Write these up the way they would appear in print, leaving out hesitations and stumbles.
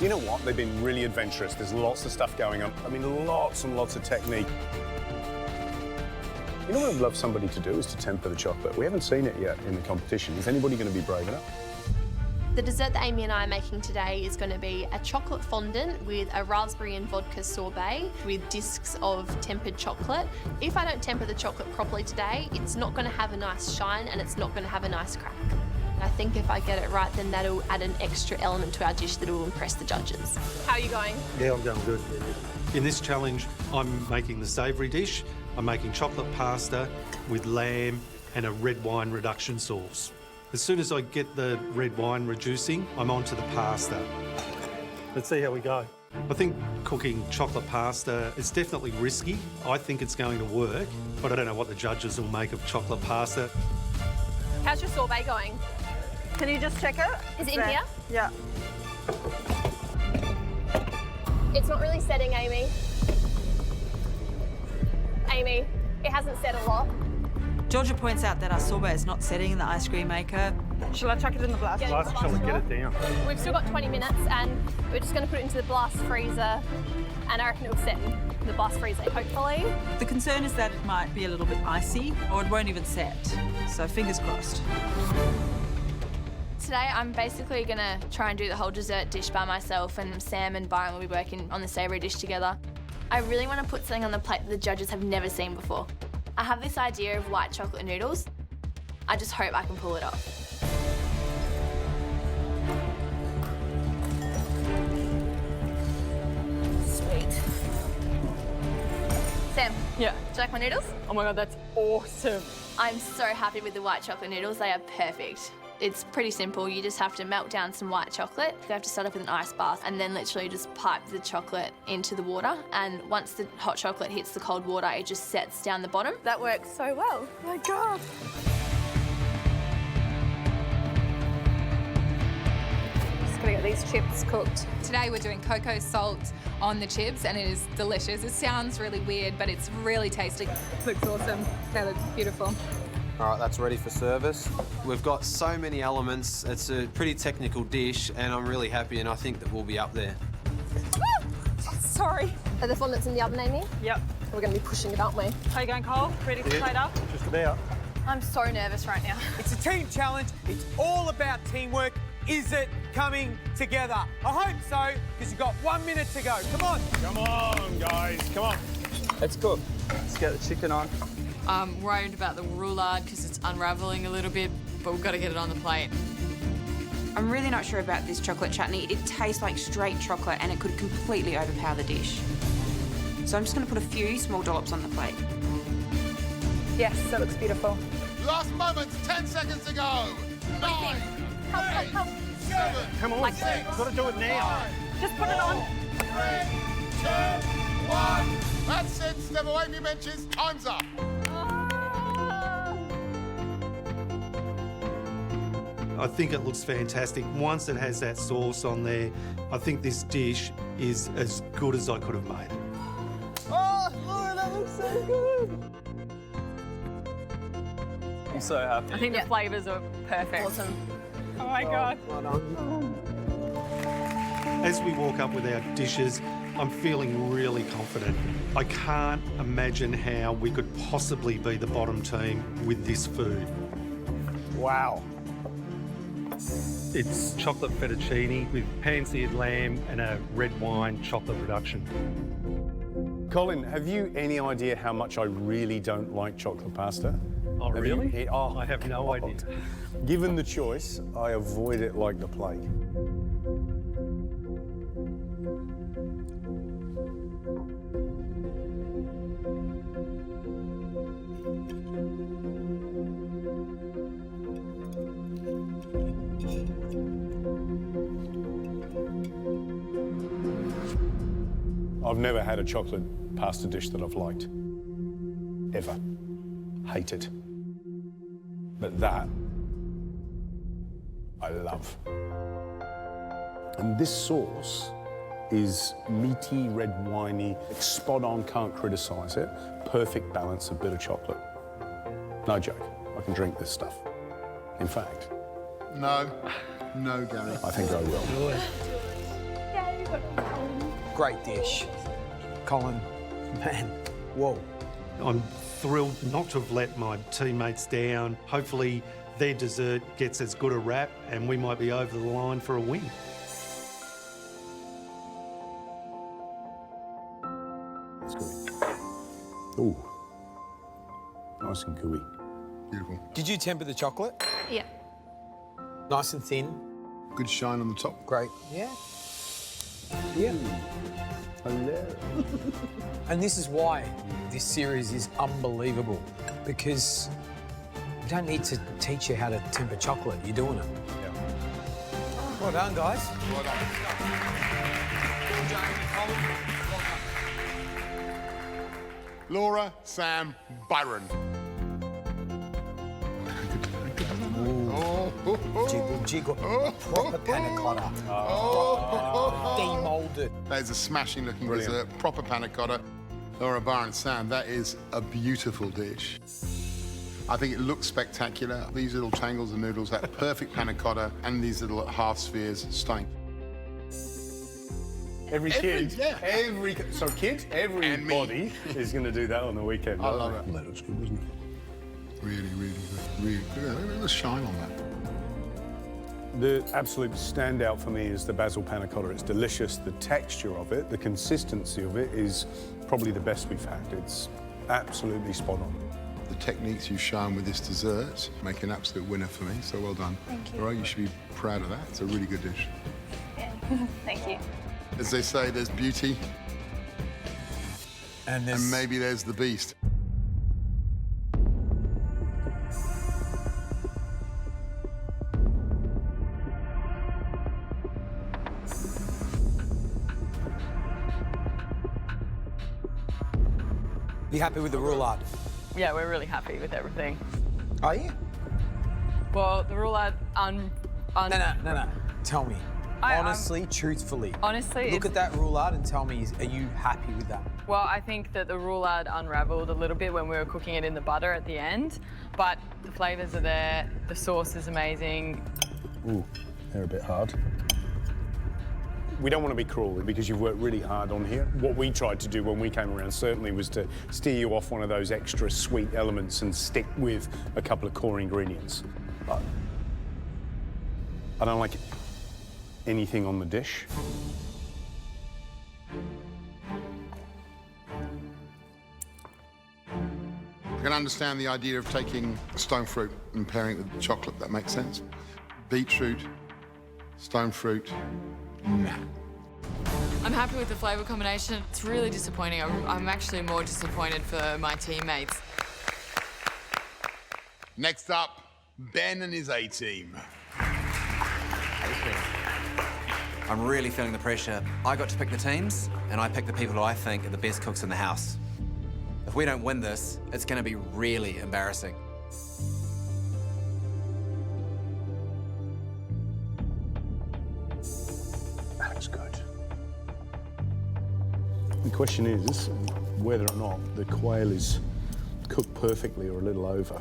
You know what? They've been really adventurous. There's lots of stuff going on. I mean, lots and lots of technique. You know what I'd love somebody to do is to temper the chocolate. We haven't seen it yet in the competition. Is anybody going to be brave enough? The dessert that Amy and I are making today is going to be a chocolate fondant with a raspberry and vodka sorbet with discs of tempered chocolate. If I don't temper the chocolate properly today, it's not going to have a nice shine and it's not going to have a nice crack. I think if I get it right, then that'll add an extra element to our dish that will impress the judges. How are you going? Yeah, I'm going good. In this challenge, I'm making the savoury dish. I'm making chocolate pasta with lamb and a red wine reduction sauce. As soon as I get the red wine reducing, I'm on to the pasta. Let's see how we go. I think cooking chocolate pasta is definitely risky. I think it's going to work, but I don't know what the judges will make of chocolate pasta. How's your sorbet going? Can you just check it? Is it in here? Yeah. It's not really setting, Amy. Amy, it hasn't set a lot. Georgia points out that our sorbet is not setting in the ice cream maker. Shall I chuck it in the blast? Blast, shall we get it down? We've still got 20 minutes and we're just going to put it into the blast freezer and I reckon it'll set in the blast freezer, hopefully. The concern is that it might be a little bit icy or it won't even set, so fingers crossed. Today I'm basically going to try and do the whole dessert dish by myself, and Sam and Byron will be working on the savoury dish together. I really want to put something on the plate that the judges have never seen before. I have this idea of white chocolate noodles. I just hope I can pull it off. Sweet. Sam, Yeah. do you like my noodles? Oh my God, that's awesome. I'm so happy with the white chocolate noodles. They are perfect. It's pretty simple. You just have to melt down some white chocolate. You have to start off with an ice bath and then literally just pipe the chocolate into the water. And once the hot chocolate hits the cold water, it just sets down the bottom. That works so well. Oh my God. Just gonna get these chips cooked. Today we're doing cocoa salt on the chips and it is delicious. It sounds really weird, but it's really tasty. Looks awesome. They look beautiful. All right, that's ready for service. We've got so many elements. It's a pretty technical dish, and I'm really happy, and I think that we'll be up there. Sorry. Are the fondants in the oven, Amy? Yep. We're going to be pushing it, aren't we? How you going, Cole? Ready for plate up? Just about. I'm so nervous right now. It's a team challenge. It's all about teamwork. Is it coming together? I hope so, because you've got 1 minute to go. Come on. Come on, guys, come on. Let's cook. Let's get the chicken on. I'm worried about the roulade because it's unravelling a little bit, but we've got to get it on the plate. I'm really not sure about this chocolate chutney. It tastes like straight chocolate and it could completely overpower the dish. So I'm just going to put a few small dollops on the plate. Yes, that looks beautiful. Last moments, 10 seconds to go. 9, 8, 7, Come on, like you've got to do it now. Just put it on. 3, 2, 1. That's it. Step away from your benches. Time's up. I think it looks fantastic. Once it has that sauce on there, I think this dish is as good as I could have made it. Oh, Laura, that looks so good. I'm so happy. I think the flavours are perfect. Awesome. Oh my God. As we walk up with our dishes, I'm feeling really confident. I can't imagine how we could possibly be the bottom team with this food. Wow. It's chocolate fettuccine with pan-seared lamb and a red wine chocolate reduction. Colin, have you any idea how much I really don't like chocolate pasta? Oh, really? I have no idea. Given the choice, I avoid it like the plague. I've never had a chocolate pasta dish that I've liked. Ever. Hate it. But that, I love. And this sauce is meaty, red winey, spot on, can't criticise it. Perfect balance of bitter chocolate. No joke, I can drink this stuff. In fact... No, Gary. I think I will. Yay. Great dish. Colin, man, whoa. I'm thrilled not to have let my teammates down. Hopefully their dessert gets as good a rap and we might be over the line for a win. It's gooey. Ooh. Nice and gooey. Beautiful. Did you temper the chocolate? Yeah. Nice and thin. Good shine on the top. Great. Yeah. Yeah. Hello. And this is why this series is unbelievable, because you don't need to teach you how to temper chocolate. You're doing it. Yeah. Well done, guys. Well done. Laura, Sam, Byron. Jiggle, jiggle. Proper panna cotta. Demoulded. That is a smashing looking Brilliant. dessert, proper panna cotta. Laura, Byron, Sam, that is a beautiful dish. I think it looks spectacular. These little tangles of noodles, that perfect panna cotta, and these little half spheres, stunning. Every kid, yeah. everybody is going to do that on the weekend. I love it. That looks good, doesn't it? Really, really good. Really good. Look at the shine on that. The absolute standout for me is the basil panna cotta. It's delicious. The texture of it, the consistency of it is probably the best we've had. It's absolutely spot on. The techniques you've shown with this dessert make an absolute winner for me, so well done. Thank you. All right, you should be proud of that. It's a really good dish. Yeah. Thank you. As they say, there's beauty, And and maybe there's the beast. You happy with the roulade? Yeah, we're really happy with everything. Are you? Well, the roulade No. Tell me. Honestly, truthfully. Honestly, Look it's- at that roulade and tell me, are you happy with that? Well, I think that the roulade unravelled a little bit when we were cooking it in the butter at the end, but the flavours are there, the sauce is amazing. Ooh, they're a bit hard. We don't want to be cruel because you've worked really hard on here. What we tried to do when we came around certainly was to steer you off one of those extra sweet elements and stick with a couple of core ingredients. But I don't like anything on the dish. I can understand the idea of taking stone fruit and pairing it with chocolate. That makes sense. Beetroot, stone fruit, nah. I'm happy with the flavour combination. It's really disappointing. I'm actually more disappointed for my teammates. Next up, Ben and his A-team. I'm really feeling the pressure. I got to pick the teams, and I picked the people who I think are the best cooks in the house. If we don't win this, it's going to be really embarrassing. That looks good. The question is whether or not the quail is cooked perfectly or a little over.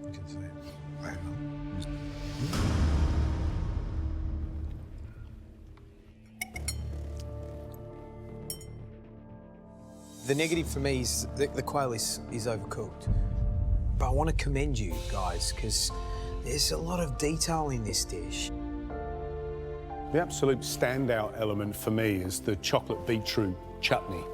You can see it. The negative for me is the quail is overcooked. But I want to commend you guys because there's a lot of detail in this dish. The absolute standout element for me is the chocolate beetroot chutney.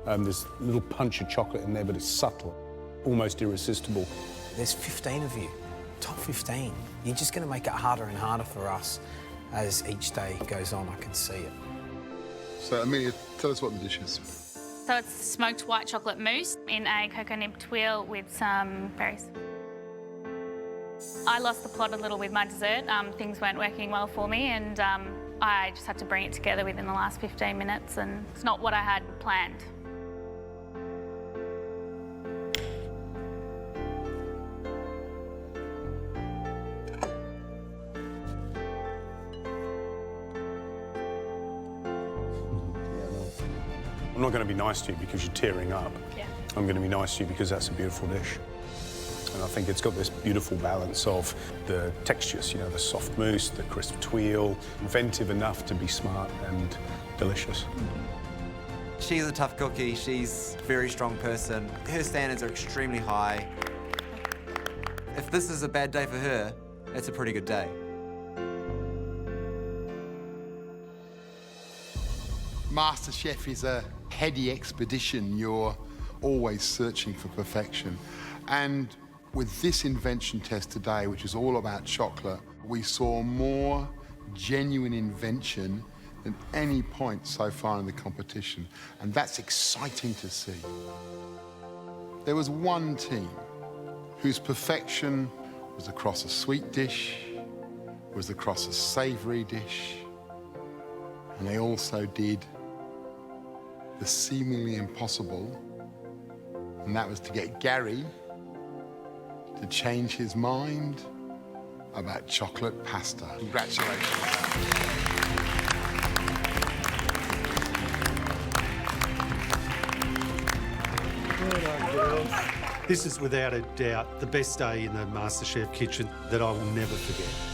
There's a little punch of chocolate in there, but it's subtle, almost irresistible. There's 15 of you, top 15. You're just going to make it harder and harder for us as each day goes on. I can see it. So, Amelia, tell us what the dish is. So it's smoked white chocolate mousse in a cocoa nib wheel with some berries. I lost the plot a little with my dessert. Things weren't working well for me and I just had to bring it together within the last 15 minutes and it's not what I had planned. I'm not going to be nice to you because you're tearing up. Yeah. I'm going to be nice to you because that's a beautiful dish. And I think it's got this beautiful balance of the textures, you know, the soft mousse, the crisp tuile, inventive enough to be smart and delicious. She's a tough cookie. She's a very strong person. Her standards are extremely high. If this is a bad day for her, it's a pretty good day. MasterChef is a heady expedition. You're always searching for perfection. And with this invention test today, which is all about chocolate, we saw more genuine invention than any point so far in the competition. And that's exciting to see. There was one team whose perfection was across a sweet dish, was across a savoury dish, and they also did the seemingly impossible, and that was to get Gary to change his mind about chocolate pasta. Congratulations. This is without a doubt the best day in the MasterChef kitchen that I will never forget.